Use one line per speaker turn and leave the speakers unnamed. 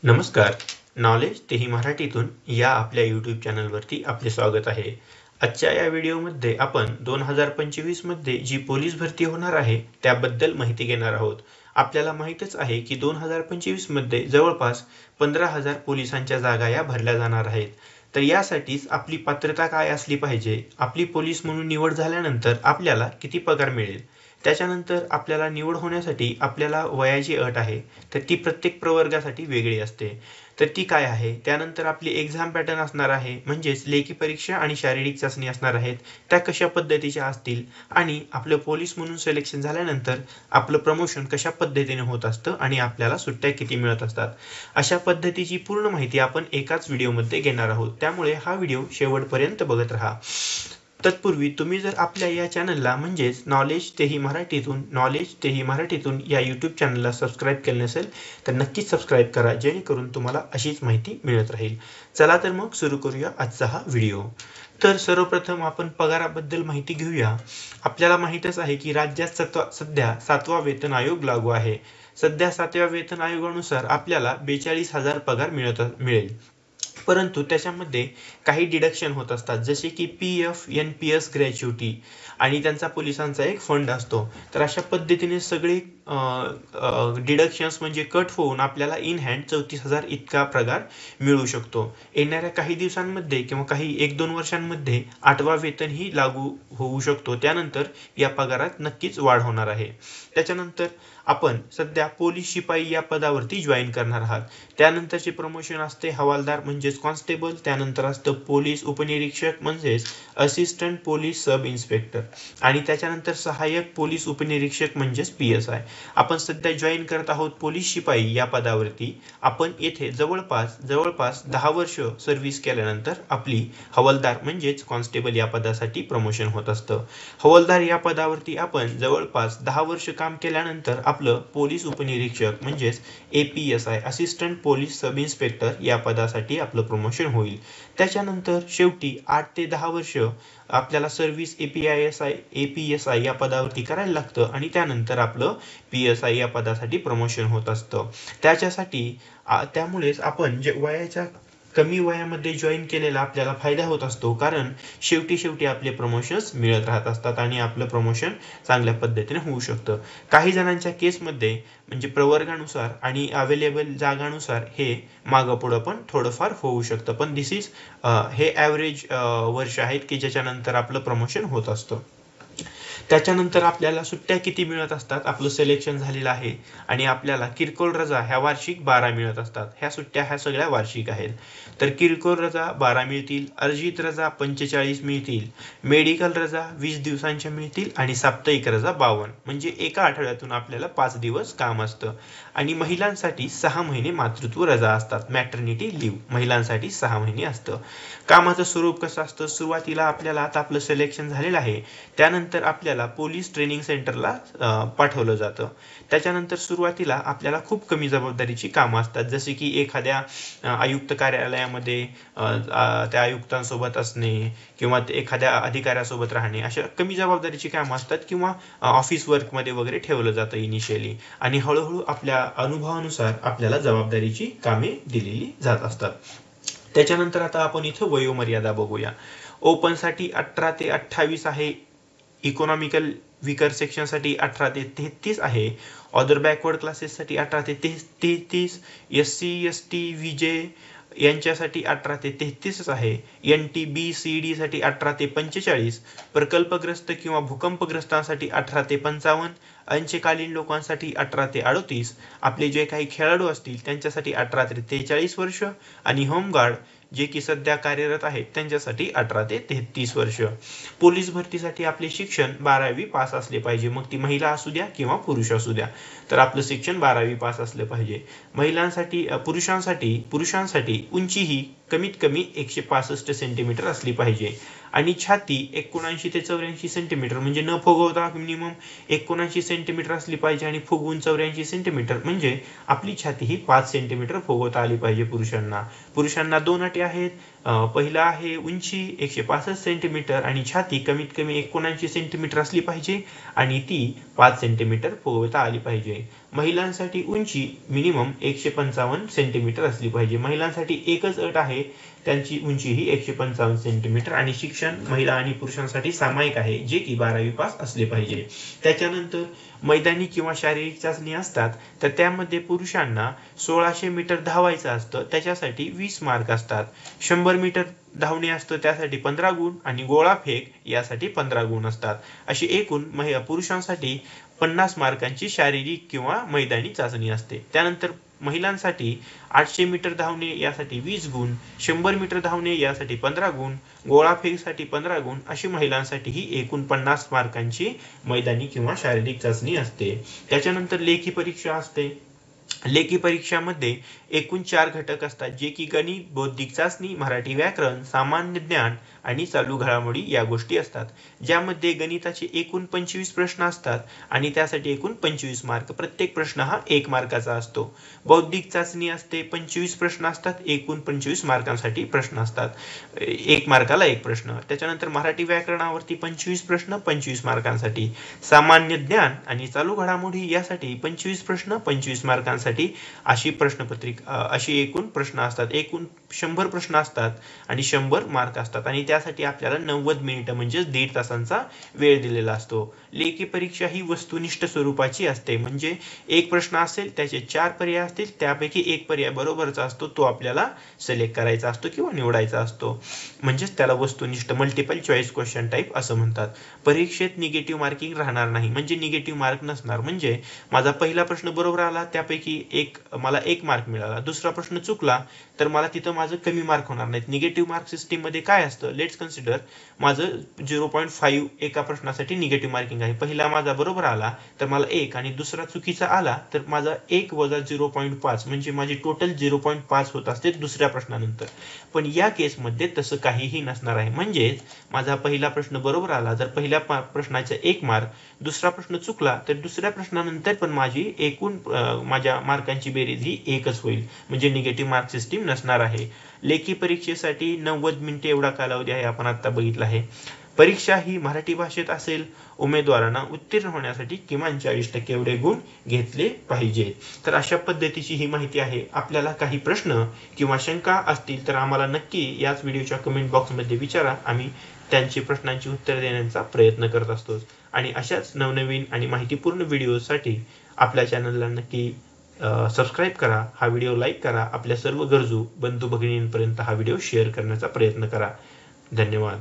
नमस्कार. नॉलेज तेही मराठीतून या आपल्या यूट्यूब चॅनलवरती आपले स्वागत आहे. आजच्या या व्हिडिओमध्ये आपण 2025 मध्ये जी पोलीस भरती होणार आहे त्याबद्दल माहिती घेणार आहोत. आपल्याला माहीतच आहे की 2025 मध्ये जवळपास 15,000 पोलिसांच्या जागा या भरल्या जाणार आहेत. तर यासाठीच आपली पात्रता काय असली पाहिजे, आपली पोलीस म्हणून निवड झाल्यानंतर आपल्याला किती पगार मिळेल, त्याच्यानंतर आपल्याला निवड होण्यासाठी आपल्याला वयाची अट आहे तर ती प्रत्येक प्रवर्गासाठी वेगळी असते. तर ती काय आहे, त्यानंतर आपली एक्झाम पॅटर्न असणार आहे म्हणजेच लेखी परीक्षा आणि शारीरिक चाचणी असणार आहेत, त्या कशा पद्धतीच्या असतील आणि आपलं पोलीस म्हणून सिलेक्शन झाल्यानंतर आपलं प्रमोशन कशा पद्धतीने होत असतं आणि आपल्याला सुट्ट्या किती मिळत असतात, अशा पद्धतीची पूर्ण माहिती आपण एकाच व्हिडिओमध्ये घेणार आहोत. त्यामुळे हा व्हिडिओ शेवटपर्यंत बघत राहा. तत्पूर्वी तुम्ही जर आपल्या या चॅनलला म्हणजेच नॉलेज तेही मराठीतून या यूट्यूब चॅनलला सबस्क्राईब केले नसेल तर नक्कीच सबस्क्राईब करा, जेणेकरून तुम्हाला अशीच माहिती मिळत राहील. चला तर मग सुरू करूया आजचा हा व्हिडिओ. तर सर्वप्रथम आपण पगाराबद्दल माहिती घेऊया. आपल्याला माहीतच आहे की राज्यात सध्या 7वा वेतन आयोग लागू आहे. सध्या 7व्या वेतन आयोगानुसार आपल्याला 42,000 पगार मिळेल. परंतु त्याच्यामध्ये काही डिडक्शन होत असतात, जसे की PF, NPS, ग्रॅच्युटी आणि त्यांचा पोलिसांचा एक फंड असतो. तर अशा पद्धतीने सगळे डिडक्शन्स म्हणजे कट होऊन आपल्याला इन हँड 34,000 इतका पगार मिळू शकतो. येणाऱ्या काही दिवसांमध्ये किंवा काही 1-2 वर्षांमध्ये 8वा वेतन ही लागू होऊ शकतो. त्यानंतर या पगारात नक्कीच वाढ होणार आहे. त्याच्यानंतर आपण सध्या पोलीस शिपाई या पदावरती जॉईन करणार आहात. त्यानंतरचे प्रमोशन असते हवालदार म्हणजेच कॉन्स्टेबल, त्यानंतर असतं पोलीस उपनिरीक्षक म्हणजेच असिस्टंट पोलीस सब इन्स्पेक्टर आणि त्याच्यानंतर सहाय्यक पोलीस उपनिरीक्षक म्हणजेच PSI. आपण सध्या जॉईन करत आहोत पोलीस शिपाई या पदावरती. आपण येथे जवळपास 10 वर्ष सर्व्हिस केल्यानंतर आपली हवालदार म्हणजेच कॉन्स्टेबल या पदासाठी प्रमोशन होत असतं. हवालदार या पदावरती आपण जवळपास 10 वर्ष काम केल्यानंतर आपलं पोलीस उपनिरीक्षक म्हणजेच APSI assistant police sub inspector या पदासाठी आपलं प्रमोशन होईल. त्याच्यानंतर शेवटी 8 ते 10 वर्ष आपल्याला सर्व्हिस APSI या पदावरती करायला लागतं आणि त्यानंतर आपलं PSI या पदासाठी प्रमोशन होत असतं. त्यामुळेच आपण जे कमी वयामध्ये जॉईन केलेला आपल्याला फायदा होत असतो, कारण शेवटी आपले प्रमोशन्स मिळत राहत असतात आणि आपलं प्रमोशन चांगल्या पद्धतीने होऊ शकतं. काही जणांच्या केसमध्ये म्हणजे प्रवर्गानुसार आणि अवेलेबल जागानुसार हे मागं पुढं पण थोडंफार होऊ शकतं, पण हे ॲव्हरेज वर्ष आहेत की ज्याच्यानंतर आपलं प्रमोशन होत असतं. त्याच्यानंतर आपल्याला सुट्ट्या किती मिळत असतात, आपलं सिलेक्शन झालेलं आहे आणि आपल्याला किरकोळ रजा ह्या वार्षिक 12 मिळत असतात. ह्या सगळ्या वार्षिक आहेत. तर किरकोळ रजा 12 मिळतील, अर्जित रजा 45 मिळतील, मेडिकल रजा 20 दिवसांच्या मिळतील आणि साप्ताहिक रजा 52, म्हणजे एका आठवड्यातून आपल्याला 5 दिवस काम असतं. आणि महिलांसाठी 6 महिने मातृत्व रजा असतात, मॅटर्निटी लिव्ह महिलांसाठी 6 महिने असतं. कामाचं स्वरूप कसं असतं, सुरुवातीला आपल्याला आता आपलं सिलेक्शन झालेलं आहे, त्यानंतर आपल्याला पोलीस ट्रेनिंग सेंटरला पाठवलं जातं. त्याच्यानंतर सुरुवातीला आपल्याला खूप कमी जबाबदारीची कामं असतात, जसे की एखाद्या आयुक्त कार्यालयामध्ये त्या आयुक्तांसोबत असणे किंवा एखाद्या अधिकाऱ्यासोबत राहणे, अशा कमी जबाबदारीची कामं असतात किंवा ऑफिस वर्कमध्ये वगैरे ठेवलं जातं इनिशियली आणि हळूहळू आपल्या अनुभवानुसार आपल्याला जबाबदारीची कामे दिलेली जात असतात. त्याच्यानंतर आता आपण इथं वयोमर्यादा बघूया. ओपनसाठी 18 ते 28 आहे, इकॉनॉमिकल विकर सेक्शनसाठी 18 ते 33 आहे, अदर बॅकवर्ड क्लासेससाठी 18 ते 33, SC ST VJ यांच्यासाठी 18 ते 33 आहे, NT BCD साठी 18 ते 45, प्रकल्पग्रस्त किंवा भूकंपग्रस्तांसाठी 18 ते 55, अंशकालीन लोकांसाठी 18 ते 38, आपले जे काही खेळाडू असतील त्यांच्यासाठी 18 ते 43 वर्ष आणि होमगार्ड जे की सध्या कार्यरत आहेत त्यांच्यासाठी 18 ते 33 वर्ष. पोलीस भरतीसाठी आपले शिक्षण 12वी पास असले पाहिजे, मग ती महिला असू द्या किंवा पुरुष असू द्या, तर आपलं शिक्षण 12वी पास असलं पाहिजे. पुरुषांसाठी उंची ही कमीत कमी 165 सेंटीमीटर असली पाहिजे आणि छाती 79 ते 84 सेंटीमीटर म्हणजे न फुगवता मिनिमम 79 सेंटीमीटर असली पाहिजे आणि फुगवून 84 सेंटीमीटर म्हणजे आपली छाती ही 5 सेंटीमीटर फुगवता आली पाहिजे पुरुषांना. 2 अटी आहेत, पहिला आहे उंची 165 सेंटीमीटर आणि छाती कमीत कमी 79 सेंटीमीटर असली पाहिजे आणि ती 5 सेंटीमीटर फुगवता आली पाहिजे. महिलांसाठी उंची मिनिमम 155 सेंटीमीटर असली पाहिजे. महिलांसाठी एकच अट आहे, त्यांची उंची ही 155 सेंटीमीटर आणि शिक्षण महिला आणि पुरुषांसाठी सामायिक आहे, जे की 12वी पास असले पाहिजे. त्याच्यानंतर मैदानी किंवा शारीरिक चाचणी असतात, तर त्यामध्ये पुरुषांना 1600 मीटर धावायचं असतं, त्याच्यासाठी 20 मार्क असतात. 100 मीटर धावणे असतं, त्यासाठी 15 गुण आणि गोळाफेक यासाठी 15 गुण असतात. अशी एकूण पुरुषांसाठी 50 मार्कांची शारीरिक किंवा मैदानी चाचणी असते. त्यानंतर महिलांसाठी 800 मीटर धावणे यासाठी 20 गुण, 100 मीटर धावणे यासाठी 15 गुण, गोळाफेकसाठी 15 गुण अशी महिलांसाठी ही एकूण 50 मार्कांची मैदानी किंवा शारीरिक चाचणी असते. त्याच्यानंतर लेखी परीक्षा असते. लेखी परीक्षामध्ये एकूण 4 घटक असतात, जे की गणित, बौद्धिक चाचणी, मराठी व्याकरण, सामान्य ज्ञान आणि चालू घडामोडी या गोष्टी असतात. ज्यामध्ये गणिताचे एकूण 25 प्रश्न असतात आणि त्यासाठी एकूण 25 मार्क. प्रत्येक प्रश्न हा 1 मार्काचा असतो. बौद्धिक चाचणी असते, 25 प्रश्न असतात, एकूण 25 मार्कांसाठी प्रश्न असतात. 1 मार्काला 1 प्रश्न. त्याच्यानंतर मराठी व्याकरणावरती 25 प्रश्न 25 मार्कांसाठी. सामान्य ज्ञान आणि चालू घडामोडी यासाठी 25 प्रश्न 25 मार्कांसाठी अशी प्रश्नपत्रिका अशी एकूण प्रश्न असतात. एकूण 100 प्रश्न असतात आणि 100 मार्क असतात आणि त्यासाठी आपल्याला 90 मिनिटं म्हणजे 1.5 तासांचा वेळ दिलेला असतो. लेखी परीक्षा ही वस्तुनिष्ठ स्वरूपाची असते, म्हणजे एक प्रश्न असेल, त्याचे 4 पर्याय असतील, त्यापैकी एक पर्याय बरोबरचा असतो, तो आपल्याला सिलेक्ट करायचा असतो किंवा निवडायचा असतो. म्हणजेच त्याला वस्तुनिष्ठ मल्टिपल चॉईस क्वेश्चन टाईप असं म्हणतात. परीक्षेत निगेटिव्ह मार्किंग राहणार नाही, म्हणजे निगेटिव्ह मार्क नसणार. म्हणजे माझा पहिला प्रश्न बरोबर आला, त्यापैकी मला 1 मार्क मिळाला. दुसरा प्रश्न चुकला तर मला तिथं माझं कमी मार्क होणार नाहीत. निगेटिव्ह मार्क सिस्टीम मध्ये काय असतं, लेट्स कन्सिडर माझं 0.5 एका प्रश्नासाठी निगेटिव्ह मार्किंग आहे. पहिला माझा बरोबर आला तर मला 1 आणि दुसरा चुकीचा आला तर माझा 1 वजा 0.5 म्हणजे माझी टोटल 0.5 होत असते दुसऱ्या प्रश्नानंतर. पण या केसमध्ये तसं काहीही नसणार आहे. म्हणजेच माझा पहिला प्रश्न बरोबर आला तर पहिल्या प्रश्नाचा 1 मार्क, दुसरा प्रश्न चुकला तर दुसऱ्या प्रश्नानंतर पण माझी एकूण माझ्या मार्कांची बेरीज ही 1च होईल, म्हणजे निगेटिव्ह मार्क सिस्टीम नसणार आहे. लेखी परीक्षेसाठी 90 मिनिटे एवढा कालावधी आहे, आपण आता बघितला आहे. परीक्षा ही मराठी भाषेत असेल. उमेदवारांना उत्तीर्ण होण्यासाठी किमान 40% एवढे गुण घेतले पाहिजेत. तर अशा पद्धतीची ही माहिती आहे. आपल्याला काही प्रश्न किंवा शंका असतील तर आम्हाला नक्की याच व्हिडिओच्या कमेंट बॉक्समध्ये विचारा. आम्ही त्यांची प्रश्नांची उत्तर देण्याचा प्रयत्न करत असतो. आणि अशाच नवनवीन आणि माहितीपूर्ण व्हिडिओसाठी आपल्या चॅनलला नक्की सबस्क्राईब करा, हा व्हिडिओ लाईक करा, आपल्या सर्व गरजू बंधू भगिनींपर्यंत हा व्हिडिओ शेअर करण्याचा प्रयत्न करा. धन्यवाद.